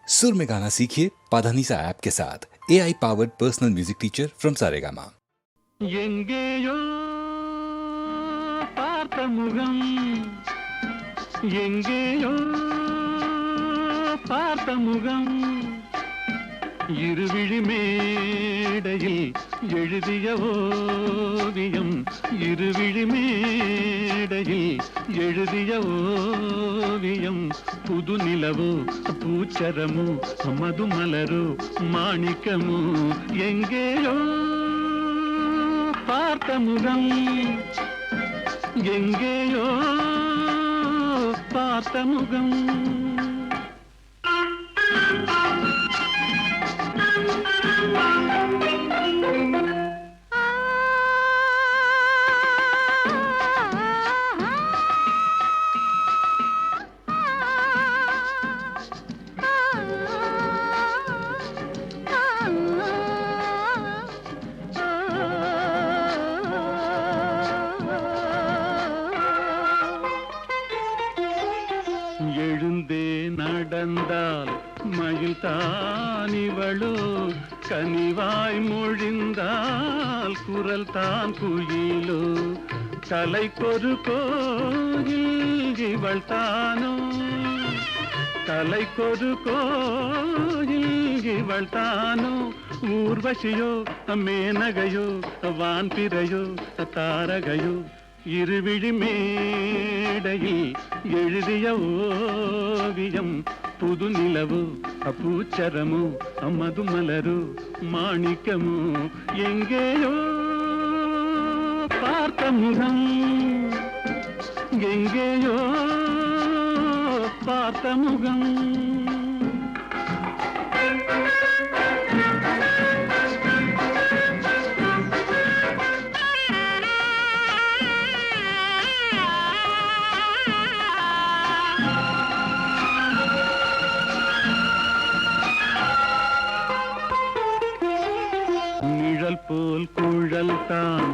सुर में गाना सीखिए पाधानीसा ऐप के साथ। AI powered personal music teacher from Saregama. எங்கேயோ பார்த்த முகம், எங்கேயோ பார்த்த முகம், இருவிழி மேடையில் எழுதிய ஓவியம், இருவிழி மேடையில் எழுதிய ஓவியம், புது நிலவோ பூச்சரமோ மதுமலரோ மாணிக்கமோ, எங்கேயோ பார்த்த முகம், எங்கேயோ பார்த்த முகம். எழுந்தே நடந்தால் மயில் தானிவளோ, கனிவாய் மொழிந்தால் குரல் தான் குயிலோ, கலைக்கொரு கோயில் இவள் தானோ, கலைக்கொரு கோயில் இவள் தானோ, ஊர்வசியோ மேனகையோ வான்பிறையோ தாரகையோ, இருவிழி மேடையில் எழுதிய ஓவியம், புது நிலவோ பூச்சரமோ மதுமலரோ மாணிக்கமோ, எங்கேயோ பார்த்த முகம், எங்கேயோ பார்த்த முகம். நிழல் போல் குழல் தான்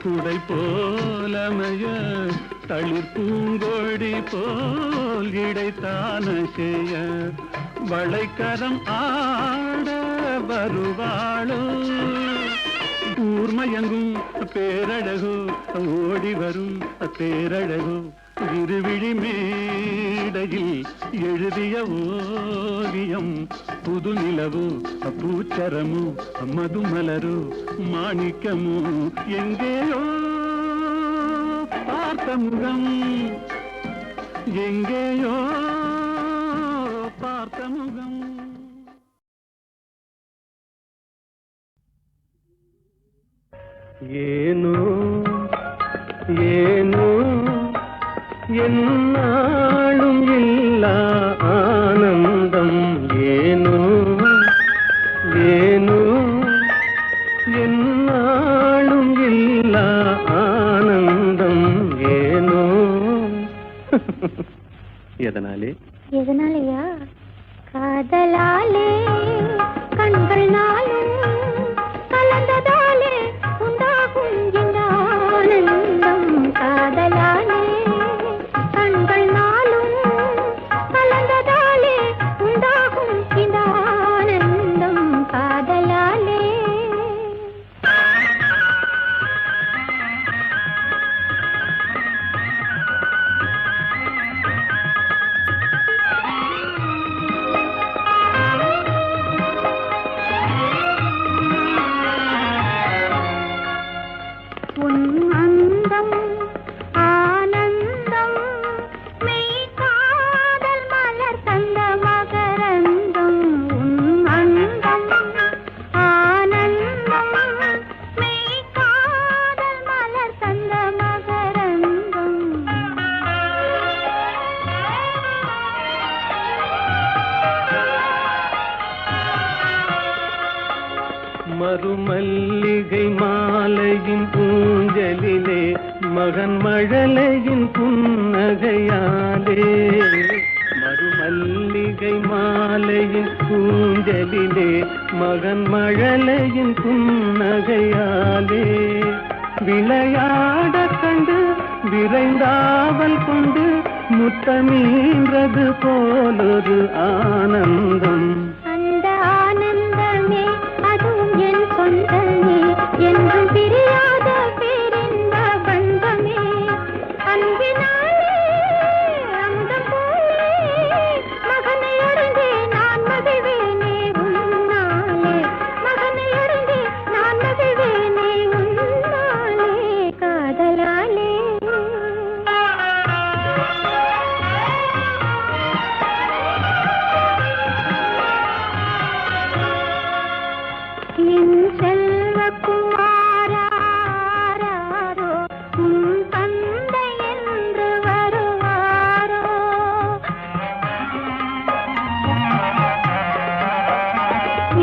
குடை போலமைய, தளிர் பூங்கொடி போல் இடைத்தான செய்ய, வளைக்கரம் ஆட வருவாளோ, ஊர்மயங்கும் பேரழகோ ஓடி வரும் பேரழகோ, இருவிழி மேடையில் எழுதிய ஓவியம், புது நிலவோ பூச்சரமோ மதுமலரோ மாணிக்கமோ, எங்கேயோ பார்த்த முகம், எங்கேயோ பார்த்த முகம். ஏனோ ஏனோ என்னாலும் இல்லா ஆனந்தம், ஏனோ ஏனோ என்னாலும் இல்லா ஆனந்தம், ஏனோ. எதனாலே எதனாலயா? காதலாலே கண்கள் நாளும் கலந்ததாலே உண்டாகும் இந்த ஆனந்தம், காதலாலே கண்கள் நாளும் கலந்ததாலே உண்டாகும் இந்த ஆனந்தம், காதலாலே. மறுமல்லிகை மாலையின் பூஞ்சலிலே, மகன் மழலையின் புன்னகையாலே, மறுமல்லிகை மாலையின் பூஞ்சலிலே, மகன் மழலையின் புன்னகையாலே, விளையாட கண்டு விரைந்தாவல் கொண்டு முத்தமீன்றது போலொரு ஆனந்தம். அந்த ஆனந்தமே அதுவும் என் சொந்தமே, என்றும் பிரியாத பேரின்ப பந்தமே. அன்பினாலே அமுதம் போலே மகனை அடைந்தே நான் மகிழ்வேனே உன்னாலே. மகனை அடைந்தே நான் மகிழ்வேனே உன்னாலே. காதலாலே என் செல்வக்குமாராரோ உன் தந்தை என்று வருவாரோ.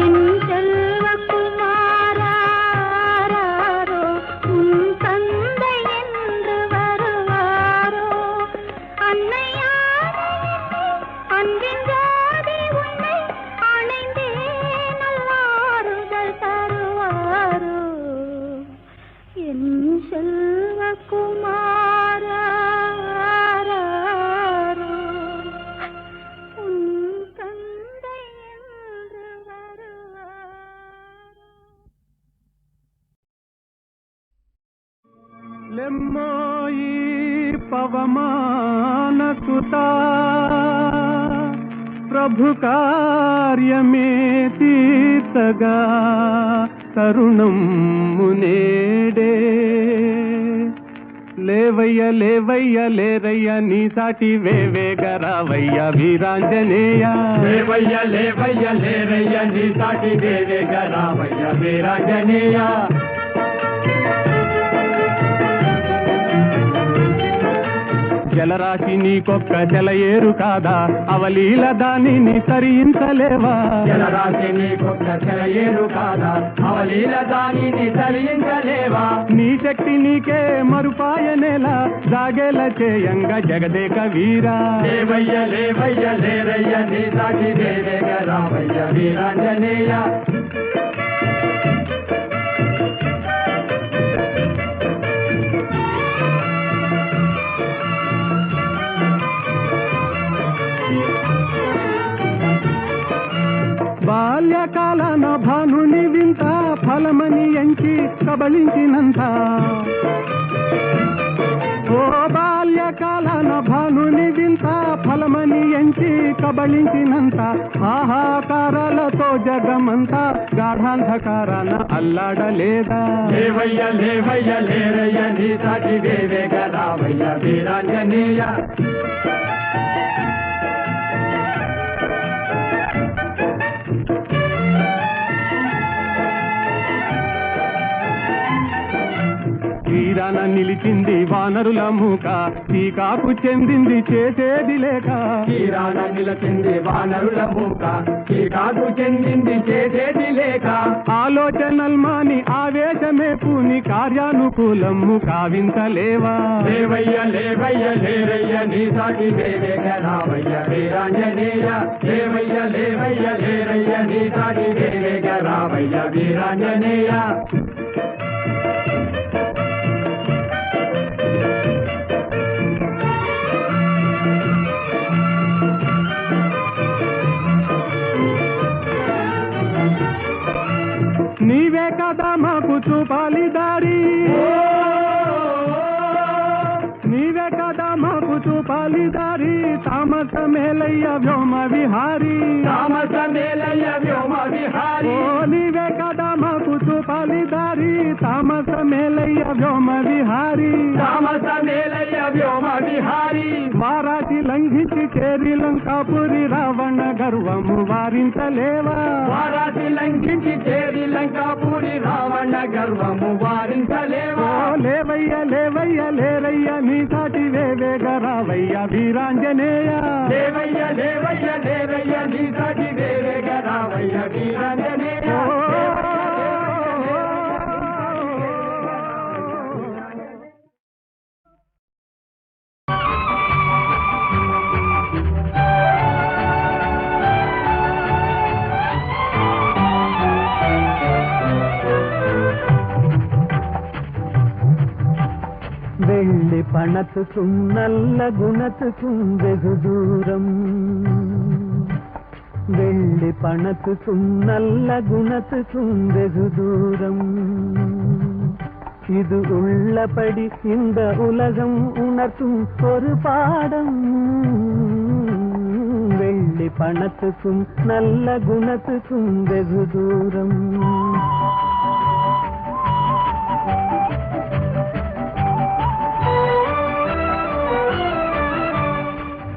என் செல்வக்குமாராரோ உன் தந்தை என்று வருவாரோ. அன்னையாரே அன்பின் ஜோதி உன்னை அணைந்தே நல்லாறுதல் தருவாரோ. என் செல்வக்குமாராரோ உன் தந்தை என்று வருவாரோ. లెమ్మోయి పవమాన సుతా ప్రభు కార్యమే తీర్చగా తరుణం మునేడే. లేవయ్య లేవయ్య లేరయ్య నీ సాటి వేవేగరావయ్య వీరాంజనేయ. లేవయ్య లేవయ్య లేరయ్య నీ సాటి వేవేగరావయ్య వీరాంజనేయ. జలరాశి నీకొక్క జలయేరు కాదా, అవలీల దానిని తరించలేవా. జలరాశి నీకొక్క జలయేరు కాదా, అవలీల దానిని తరించలేవా. నీ శక్తి నీకే మరుపాయనేలా, జాగేల చేయంగ జగదేక వీరా. లేవయ్య లేవయ్య లేరయ్య నీ సాటి వేవేగరావయ్య వీరాంజనేయ. బాల్యకాలన భానుని వింత ఫలమని ఎంచి కబళించినంత. ఓ బాల్యకాలన భానుని వింత ఫలమని ఎంచి కబళించినంత. ఆహాకారాలతో జగమంతా గాఢాంధకారాన అల్లాడలేదా. లేవయ్య లేవయ్య లేరయ్య నీ సాటి వేవేగరావయ్య వీరాంజనేయ. తీరాన నిలిచింది వానరుల మూక, టీకాకు చెందింది చేసేది లేక. తీరాన నిలచింది వానరుల మూక, టీకాకు చెందింది చేసేది లేక. ఆలోచనల్మాని ఆవేశమే పూని కార్యానుకూలము కావింతలేవా. లేవయ్య లేవయ్య లేరయ్య నీ సాటి వేవేగరావయ్య వీరాంజనేయ. లేవయ్య లేవయ్య లేరయ్య నీ సాటి వేవేగరావయ్య వీరాంజనేయ. నీవే కదా మాకు చూపాలి దారి, నీవే కదా మాకు చూపాలి దారి. తామస మేలయ్య వ్యోమ విహారీ, తామస మేలయ్య వ్యోమ విహారీ. ఓ నీవే కదా మాకు చూపాలి దారి. తామస మేలయ్య వ్యోమ విహారీ, తామస మేలయ్య వ్యోమ విహారీ. వారాటి లంఘించి చేరి లంకాపురి రావణ గర్వము వారించలేవా. వారాసి లంఘించి చేరి లంకాపురి రావణ గర్వము వారించలేవా. ఓ లేవయ్య లేవయ్య లేరయ్య నీ సాటి వేవేగరావయ్య వీరాంజనేయ. లేవయ్య లేవయ్య లేరయ్య నీ సాటి వేవేగరావయ్య వీరాంజనేయ. வெள்ளி பணத்துக்கும் நல்ல குணத்துக்கும் வெகு தூரம். வெள்ளி பணத்துக்கும் நல்ல குணத்துக்கும் வெகு தூரம். இது உள்ளபடி இந்த உலகம் உணர்த்தும் ஒரு பாடம். வெள்ளி பணத்துக்கும் நல்ல குணத்துக்கும் வெகு தூரம்.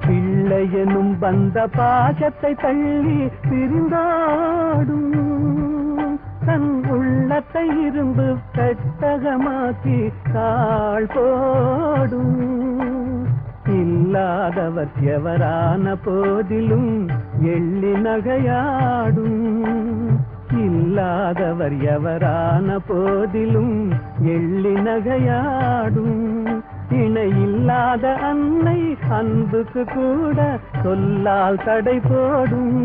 பிள்ளையெனும் பந்த பாசத்தை தள்ளி பிரிந்தாடும். தன் உள்ளத்தை இரும்பு பெட்டகமாக்கி கால் போடும். இல்லாதவர் எவரான போதிலும் எள்ளி நகையாடும். இல்லாதவர் எவரான போதிலும் எள்ளி நகையாடும். இணையில்லாத அன்னை அன்புக்கு கூட சொல்லால் தடை போடும்.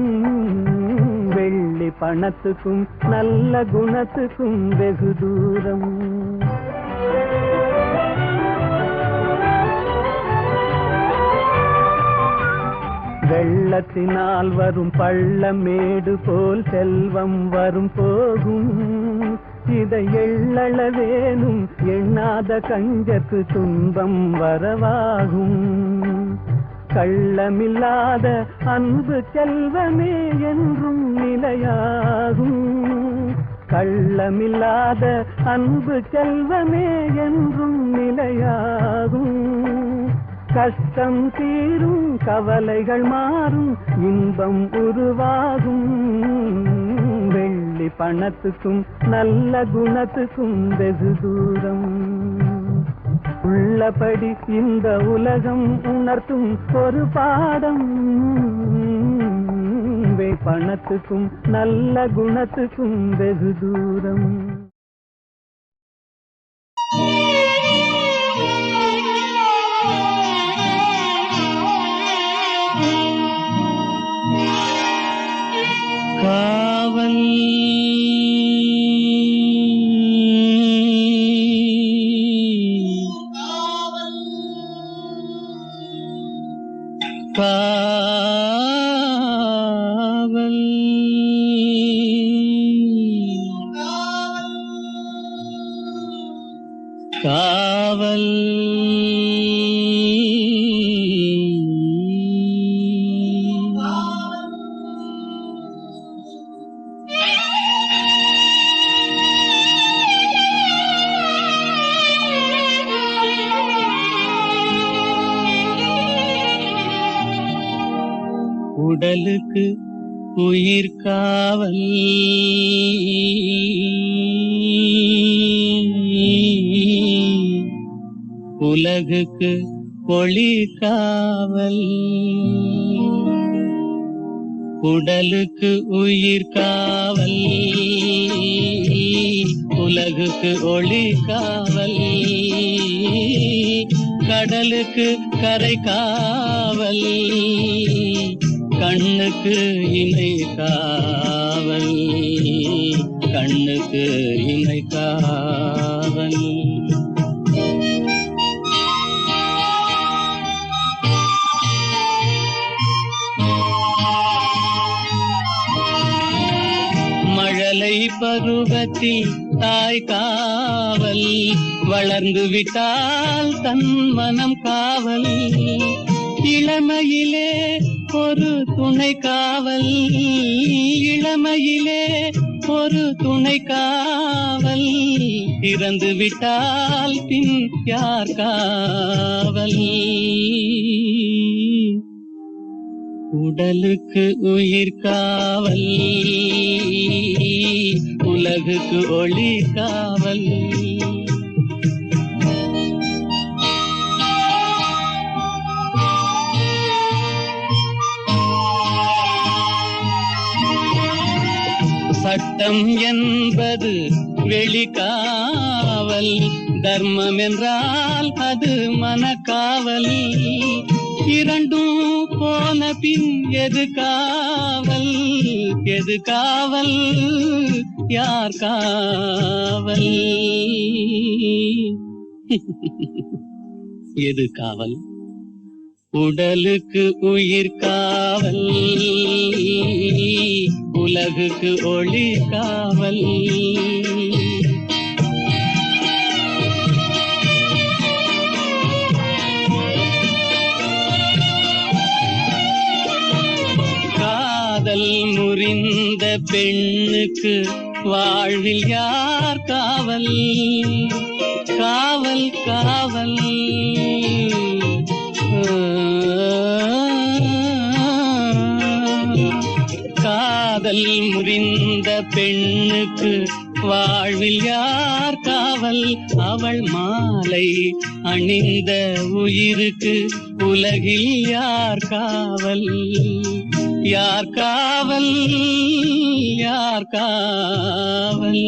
வெள்ளி பணத்துக்கும் நல்ல குணத்துக்கும் வெகு தூரம். வெள்ளத்தினால் வரும் பள்ளமேடு போல் செல்வம் வரும் போகும். இதை எள்ளளவேனும் எண்ணாத கஞ்சத்து துன்பம் வரவாகும். கள்ளமில்லாத அன்பு செல்வமே என்றும் நிலையாகும். கள்ளமில்லாத அன்பு செல்வமே என்றும் நிலையாகும். கஷ்டம் தீரும் கவலைகள் மாறும் இன்பம் உருவாகும். வெள்ளி பணத்துக்கும் நல்ல குணத்துக்கும் வெகு தூரம். உள்ளபடி இந்த உலகம் உணர்த்தும் ஒரு பாடம். பணத்துக்கும் நல்ல குணத்துக்கும் வெகு தூரம். காவல் காவல் காவல் உடலுக்கு உயிர் காவல் உலகுக்கு ஒளி காவல். உடலுக்கு உயிர் காவல் உலகுக்கு ஒளி காவல். கடலுக்கு கரை காவல் கண்ணுக்கு இமை காவல். கண்ணுக்கு இமை காவல். மழலை பருவத்தில் தாய் காவல். வளர்ந்து விட்டால் தன் மனம் காவல். இளமையிலே ஒரு துணை காவல். இளமையிலே ஒரு துணை காவல். இறந்து விட்டால் பின் யார் காவல். உடலுக்கு உயிர் காவல் உலகுக்கு ஒளி காவல். சட்டம் என்பது வெளிக்காவல். தர்மம் என்றால் அது மனக்காவல். இரண்டும் போன பின் எது காவல். எது காவல் யார் காவல். எது காவல்? உடலுக்கு உயிர் காவல், உலகுக்கு ஒளி காவல். காதல் முறிந்த பெண்ணுக்கு வாழ்வில் யார் காவல்? காவல் காவல். காதல் முறிந்த பெண்ணுக்கு வாழ்வில் யார் காவல்? அவள் மாலை அணிந்த உயிருக்கு உலகில் யார் காவல்? யார் காவல்? யார் காவல்?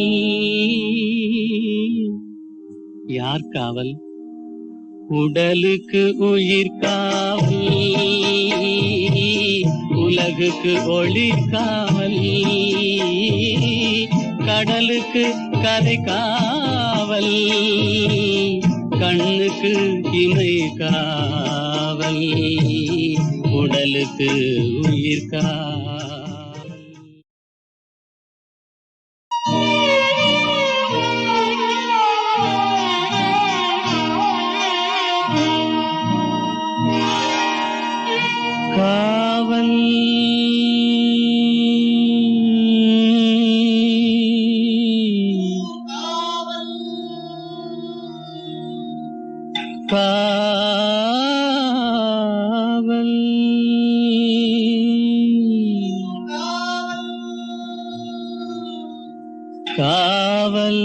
யார் காவல்? உடலுக்கு உயிர் காவல், உலகுக்கு ஒளி காவல். கடலுக்கு கரை காவல், கண்ணுக்கு இமை காவல், உடலுக்கு உயிர் காவல். காவல் காவல் காவல்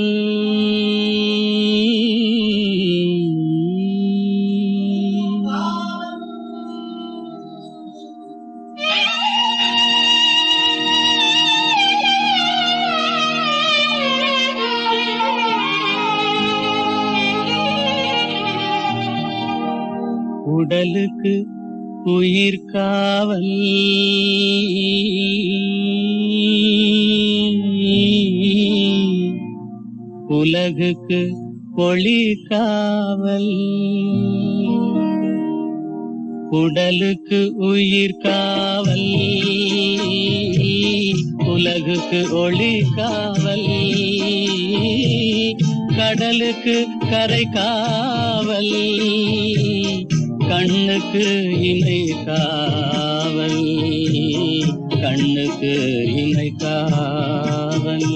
உடலுக்கு உயிர் காவல், உலகுக்கு ஒளி காவல். உடலுக்கு உயிர் காவல், உலகுக்கு ஒளி காவல். கடலுக்கு கரை காவல், கண்ணுக்கு இமை காவல், கண்ணுக்கு இமை காவல்.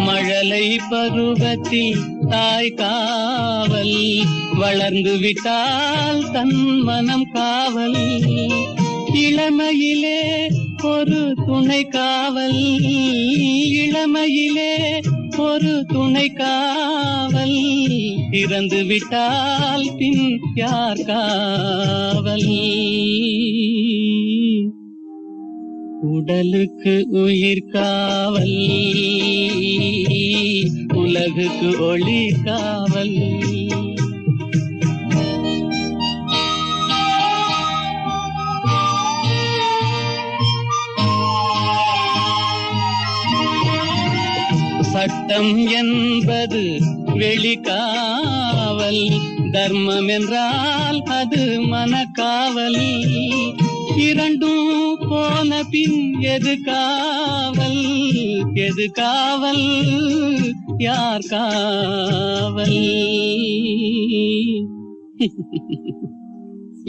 மழலை பருவத்தில் தாய் காவல், வளர்ந்து விட்டால் தன் மனம் காவல். இளமையிலே ஒரு துணை காவல், இளமையிலே ஒரு துணை காவல். இறந்து விட்டால் பின் யார் காவல்? உடலுக்கு உயிர் காவல், உலகுக்கு ஒளி காவல். சட்டம் என்பது வெளிக்காவல், தர்மம் என்றால் அது மனக்காவல். இரண்டும் போன பின் எது காவல்? எது காவல்? யார் காவல்?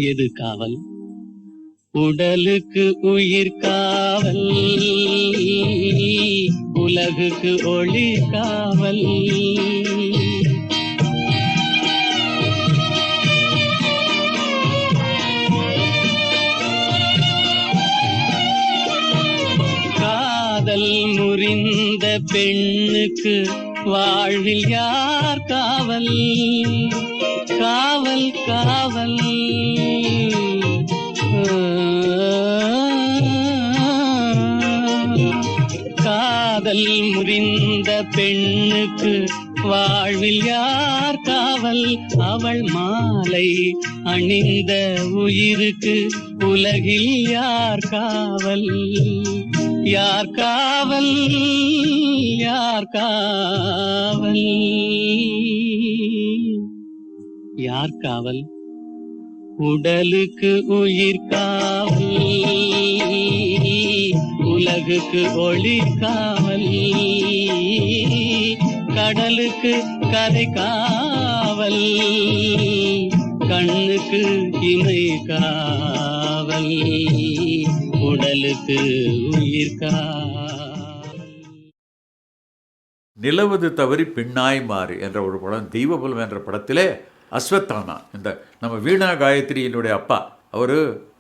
எது காவல்? உடலுக்கு உயிர் காவல், உலகுக்கு ஒளி காவல். காதல் முறிந்த பெண்ணுக்கு வாழ்வில் யார் காவல்? காவல் காவல். காதல் முறிந்த பெண்ணுக்கு வாழ்வில் யார் காவல்? அவள் மாலை அணிந்த உயிருக்கு உலகில் யார் காவல்? யார் காவல்? யார் காவல்? யார் காவல்? உடலுக்கு உயிர் காவல், உலகுக்கு ஒளி காவல், கடலுக்கு கரை காவல், கண்ணுக்கு இமை காவல், உடலுக்கு உயிர் காவல். நிலவது தவறி பெண்ணாய் மாறு என்ற ஒரு படம், தெய்வபலம் என்ற படத்திலே அஸ்வத்தானா, இந்த நம்ம வீணா காயத்ரியினுடைய அப்பா, அவர்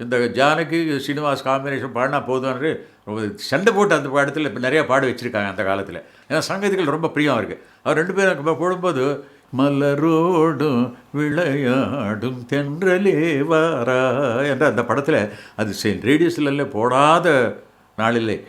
இந்த ஜானகி ஸ்ரீனிவாஸ் காம்பினேஷன் பாடினா போதும்னு சண்டை போட்டு அந்த படத்தில் இப்போ நிறையா பாட வச்சுருக்காங்க அந்த காலத்தில். ஏன்னா சங்கீதங்கள் ரொம்ப பிரியம் இருக்குது. அவர் ரெண்டு பேரும் போடும்போது மலரோடும் விளையாடும் தென்றலே வாரா என்ற அந்த படத்தில் அது ரேடியோஸ்ல போடாத நாளில்லை.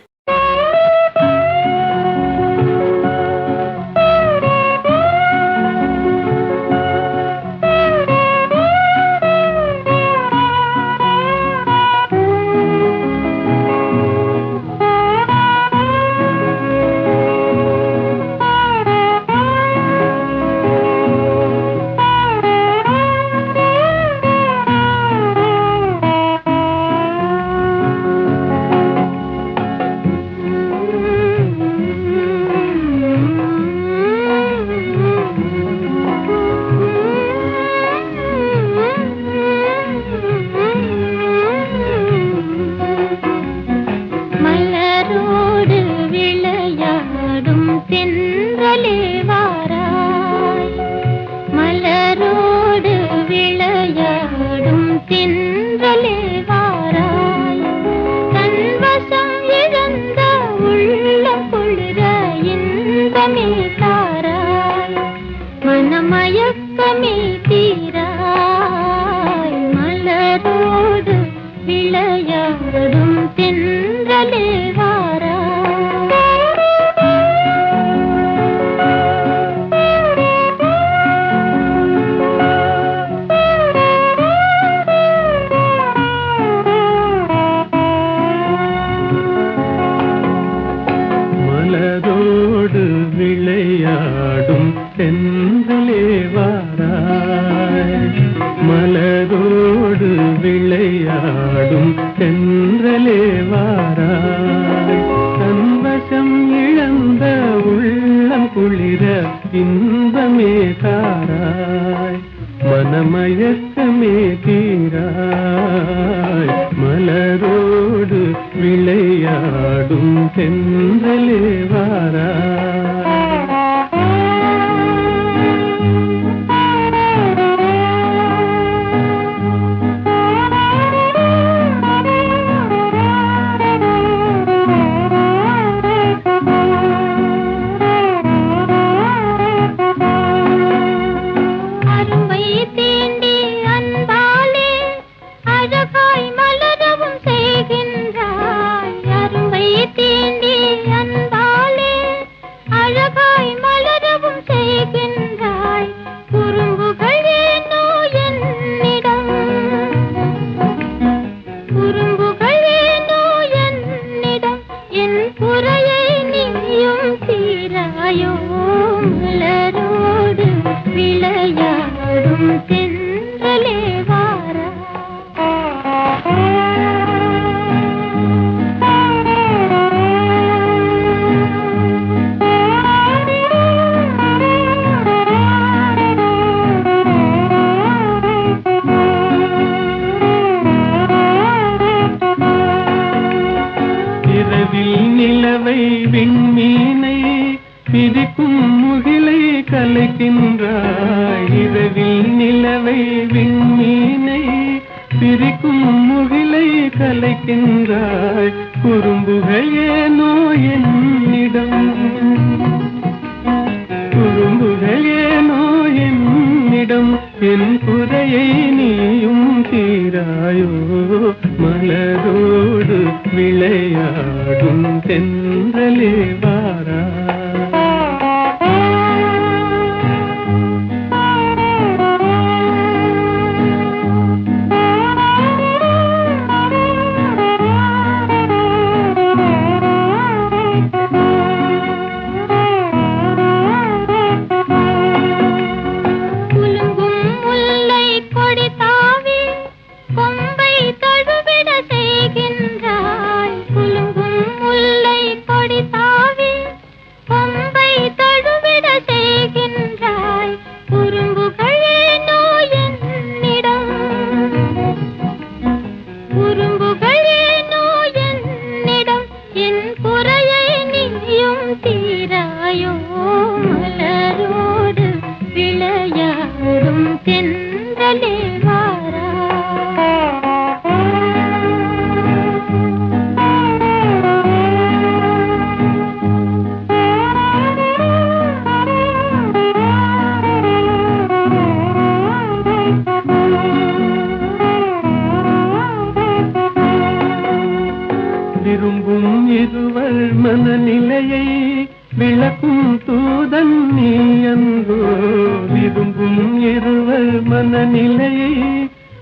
விரும்பும் இருவர் மனநிலையை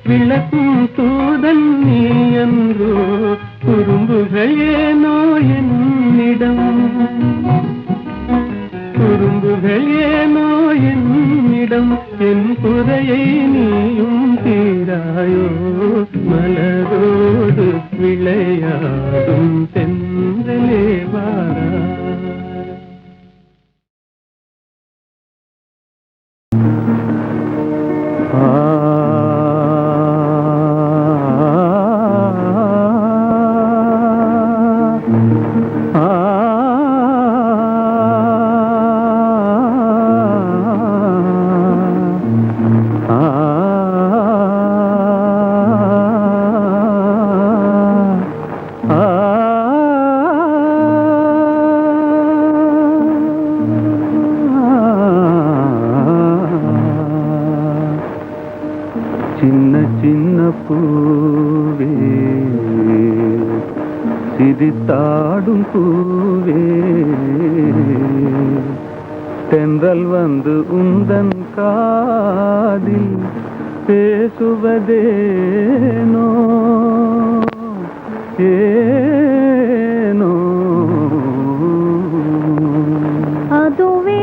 விளக்கும் தூதன் நீ என்றோ குறும்புகள் ஏனோ என்னிடம் குறும்புகள் ஏனோ என்னிடம் என் குறையை நீயும் தீராயோ மலரோடு விளையாடும் சென்றலே வாரா சின்ன சின்ன பூவே சிரித்தாடும் பூவே தென்றல் வந்து உந்தன் காதில் பேசுவதேனோ ஏனோ அதுவே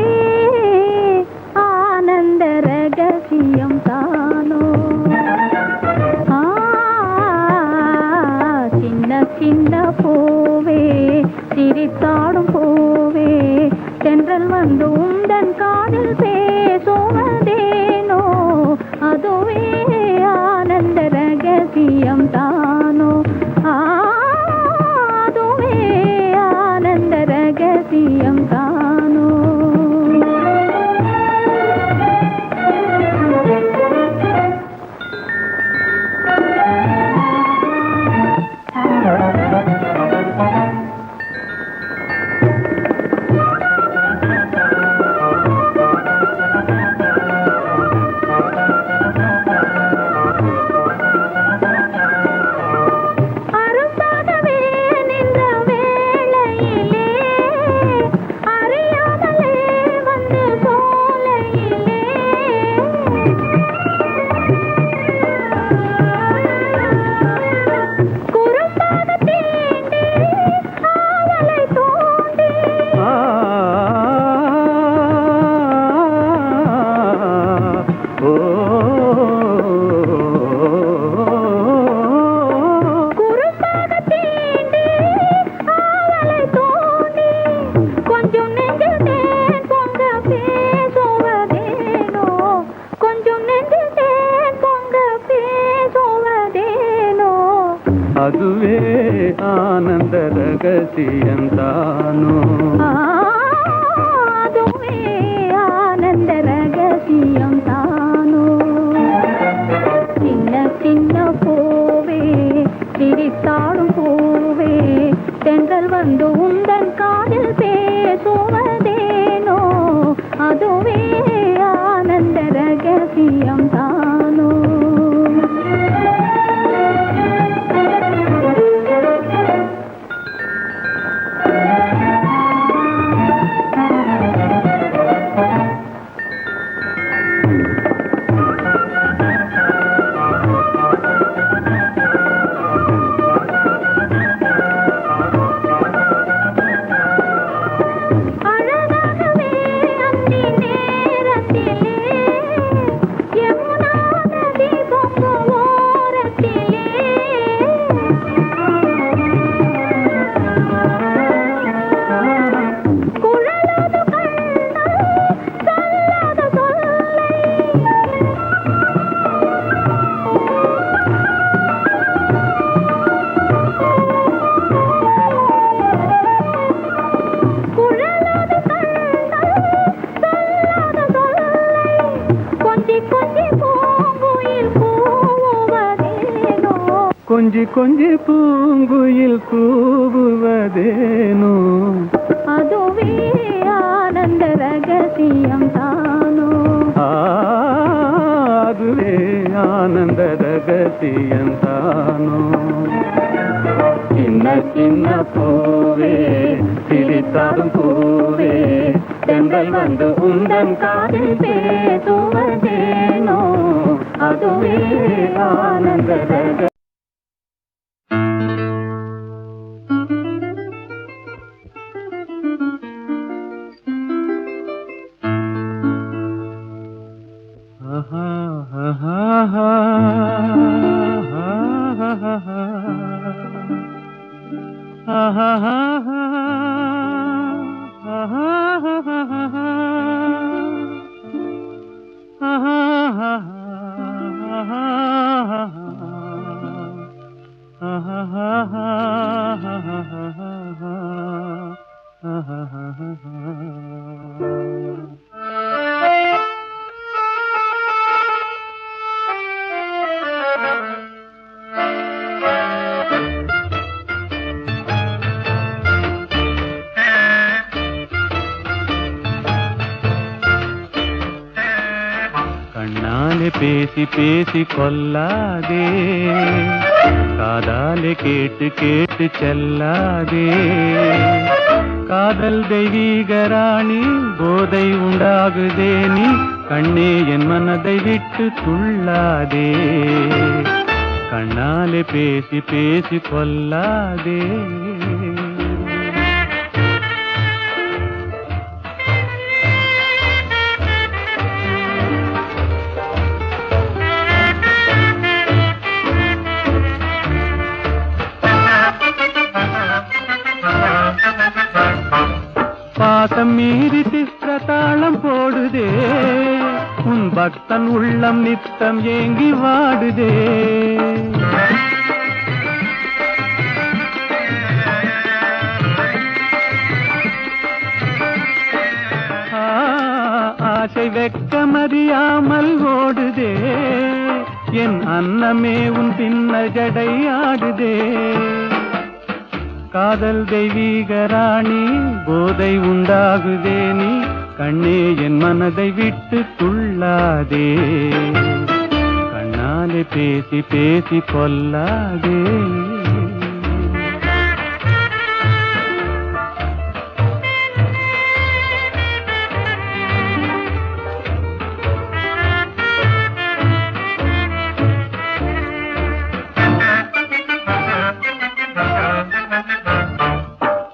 ஆனந்த ரகசியம் தானோ சின்ன சின்ன பூவே சிரித்தாடும் பூவே தென்றல் வந்து உந்தன் காதில் பேசுவதேனோ அதுவே ஆனந்த ரகசியம் தானோ அதுவே ஆனந்த ரகசியம் தானோ அதுவே ஆனந்த ரகசியம் தானோ அதுவே ஆனந்த ரகசியம் தானோ சின்ன சின்ன பூவே சிரித்தாடும் பூவே தென்றல் வந்து உந்தன் காதில் பேசுவதேனோ அதுவே ஆனந்த ரகசியம் தானோ கொஞ்சி கொஞ்சி பூங்குயில் கூவுவதேனோ அதுவே ஆனந்த ரகசியம் தானோ அதுவே ஆனந்த ரகசியம் தானோ சின்ன சின்ன பூவே சிரித்தாடும் பூவே தென்றல் வந்து உந்தன் காதில் பேசுவதேனோ அதுவே ஆனந்த ரகசியம். கண்ணாலே பேசி பேசி கொல்லாதே, காதாலே கேட்டு கேட்டு செல்லாதே. காதல் தெய்வீக ராணி, போதை உண்டாகுதே நீ, கண்ணே என் மனதை விட்டு துள்ளாதே. கண்ணாலே பேசி பேசி கொல்லாதே. பாசம் மீறி திஸ்ரதாளம் போடுதே, உன் பக்தன் உள்ளம் நித்தம் ஏங்கி வாடுதே. ஆசை வெட்கமறியாமல் ஓடுதே, என் அன்னமே உன் பின்ன ஜடை ஆடுதே. காதல் தெய்வீக ராணி, போதை உண்டாகுதே நீ, கண்ணே என் மனதை விட்டு துள்ளாதே. கண்ணாலே பேசி பேசி கொல்லாதே.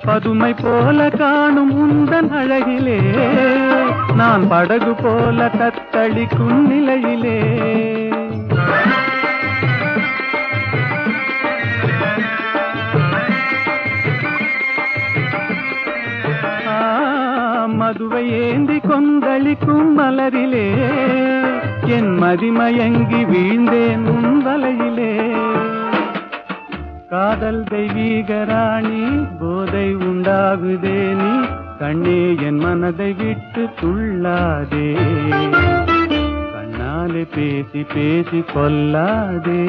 பதுமை போல காணும் உந்தன் அழகிலே, நான் படகு போல தத்தளிக்கும் நிலையிலே. மதுவை ஏந்தி கொந்தளிக்கும் மலரிலே, என் மதிமயங்கி வீழ்ந்தேன் உன் வலையிலே. காதல் தெய்வீக ராணி, போதை உண்டாகுதே நீ, கண்ணே என் மனதை விட்டு துள்ளாதே. கண்ணாலே பேசி பேசி கொல்லாதே.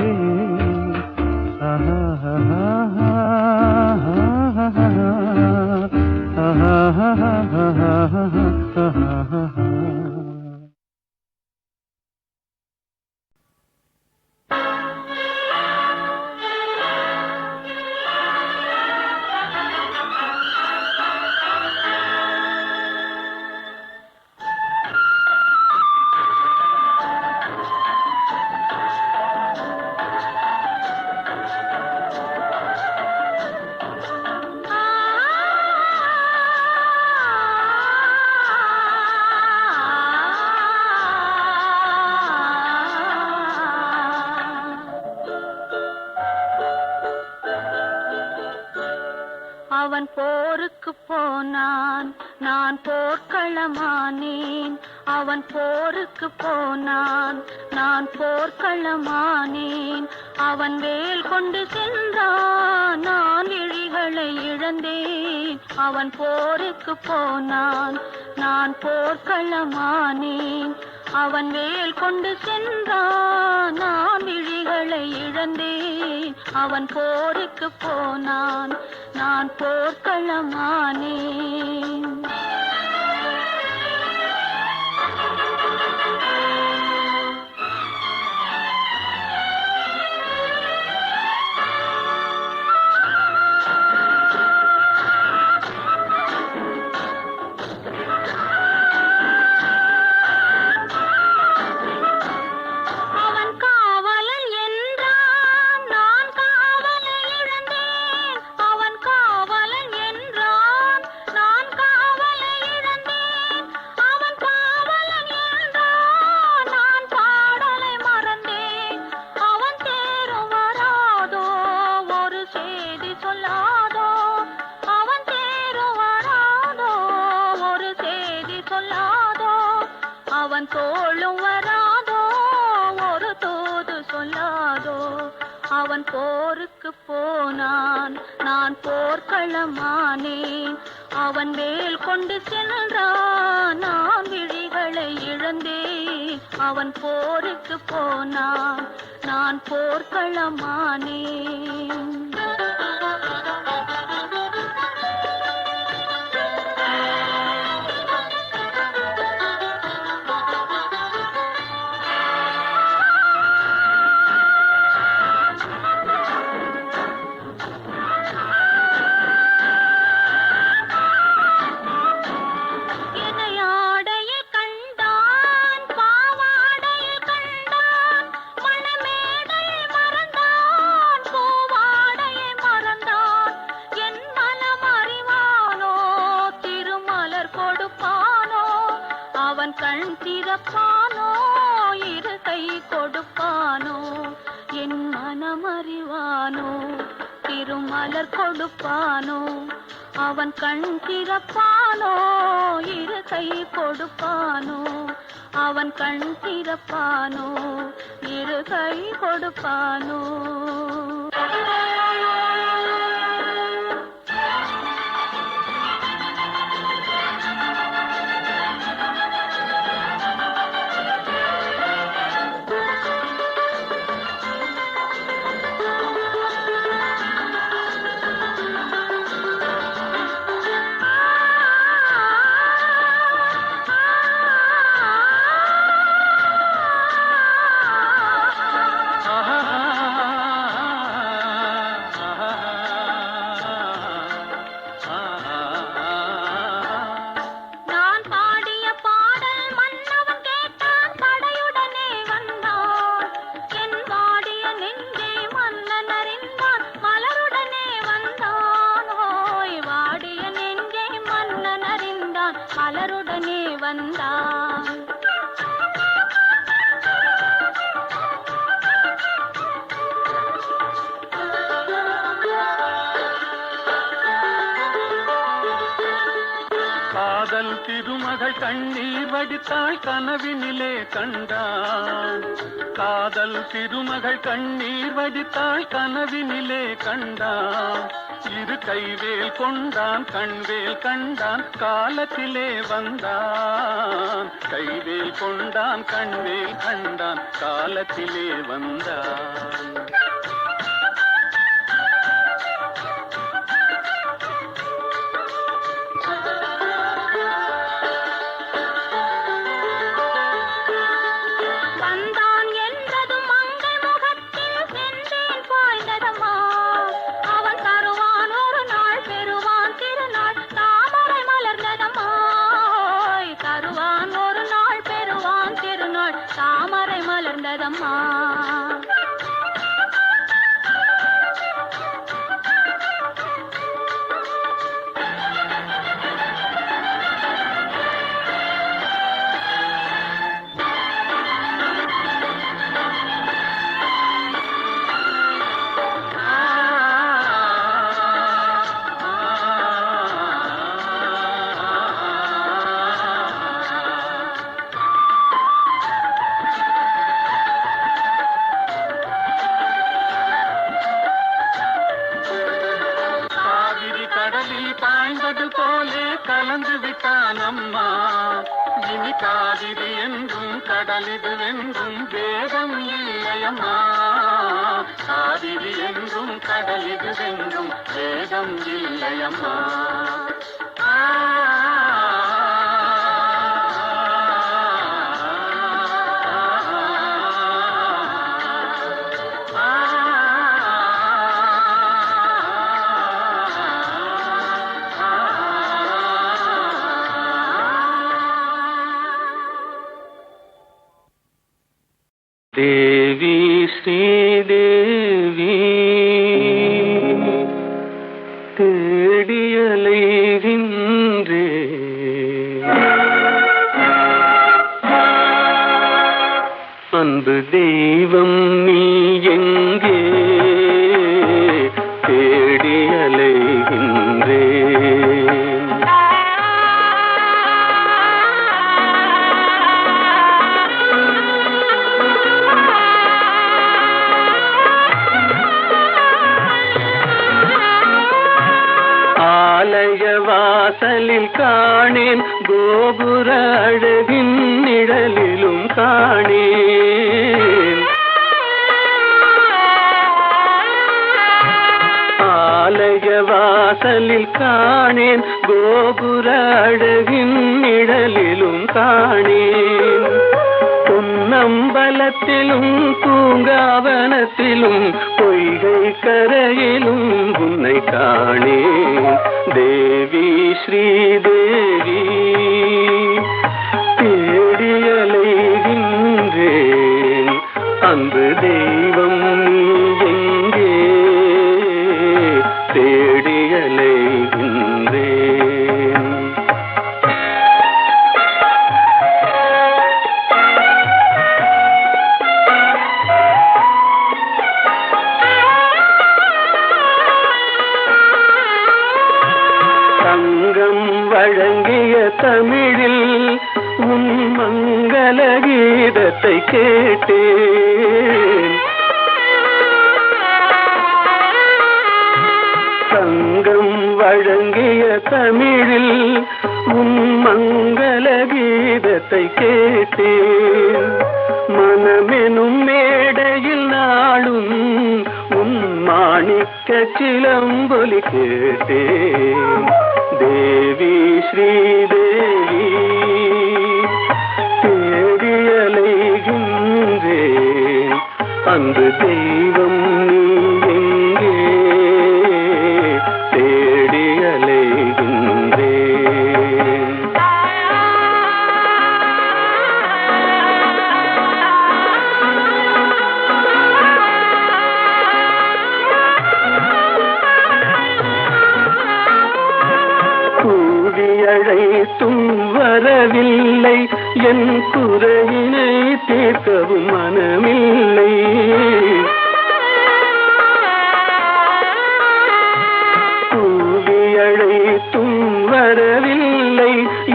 அவன் போருக்கு போனான், நான் போர்க்களமானேன். அவன் போருக்கு போனான், நான் போர்க்களமானேன். அவன் வேல் கொண்டு சென்றான், நான் விழிகளை இழந்தேன். அவன் போருக்கு போனான், நான் போர்க்களமானேன். அவன் வேல் கொண்டு சென்றான், நான் விழிகளை இழந்தேன். அவன் போருக்கு போனான், நான் போர்க்களமானேன். அவன் தோளும் வராதோ ஒரு தூது சொல்லாதோ அவன் போருக்கு போனான் நான் போர்க்களமானேன் அவன் வேல் கொண்டு சென்றான் நான் விழிகளை இழந்தேன் அவன் போருக்கு போனான் நான் போர்க்களமானேன் கண் திறப்பானோ இரு கை கொடுப்பானோ என் மனமறிவானோ திருமலர் கொடுப்பானோ அவன் கண் திறப்பானோ இரு கை கொடுப்பானோ அவன் கண் திறப்பானோ இரு கை கொடுப்பானோ மலருடனே வந்தான் காதல் திருமகள் கண்ணீர் வடித்தாள் கனவினிலே கண்டான் காதல் திருமகள் கண்ணீர் வடித்தாள் கனவினிலே கண்டான் இரு கைவேல் கொண்டான் கண்வேல் கண்டான் காலத்திலே வந்தான் கைவேல் கொண்டான் கண்வேல் கண்டான் காலத்திலே வந்தான் தாமரை மலர்ந்ததம்மா பாய்ந்தது போலே கலந்து விட்டான் அம்மா இனி காவிரி என்றும் கடலிது என்றும் வேதம் இல்லையம்மா காவிரி என்றும் கடலிது என்றும் வேதம் இல்லையம்மா தேவி ஸ்ரீதேவி தேடியலைகின்றே அன்பு தெய்வம் நீ எங்கே தேடியலைகின்றே வாசலில் காணேன், கோபுர அழகின் நிழலிலும் காணேன். ஆலய வாசலில் காணேன், கோபுர அழகின் நிழலிலும் காணேன். பொன்னம்பலத்திலும் பூங்காவனத்திலும் பொய்கை கரையிலும் உன்னை காணேன். தேவி ஸ்ரீதேவி தேடியலைகின்றேன், அன்பு தெய்வம் நீ எங்கே தேடியலைகின்றேன். தங்கம் வழங்கிய தமிழில் உன் மங்கள கீதத்தை கேட்டேன். தங்கம் வழங்கிய தமிழில் உன் மங்கள கீதத்தை கேட்டேன். மனமெனும் மேடையில் நாளும் உன் மாணிக்க சிலம்பொலி கேட்டேன். தேவி ஸ்ரீதேவி தேடியலைகின்றேன், அன்பு தெய்வம் நீ எங்கே தேடியலைகின்றேன். கூவியழைத்தும் வரவில்லை, என் குறையினை தீர்க்கவும் மனமில்லை. கூவியழைத்தும் வரவில்லை,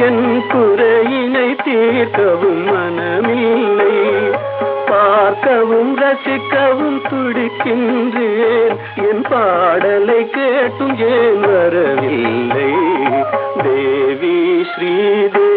என் குறையினை தீர்க்கவும் மனமில்லை. பார்க்கவும் ரசிக்கவும் துடிக்கின்றேன், என் பாடலை கேட்டும் ஏன் வரவில்லை. தேவி ஸ்ரீதேவி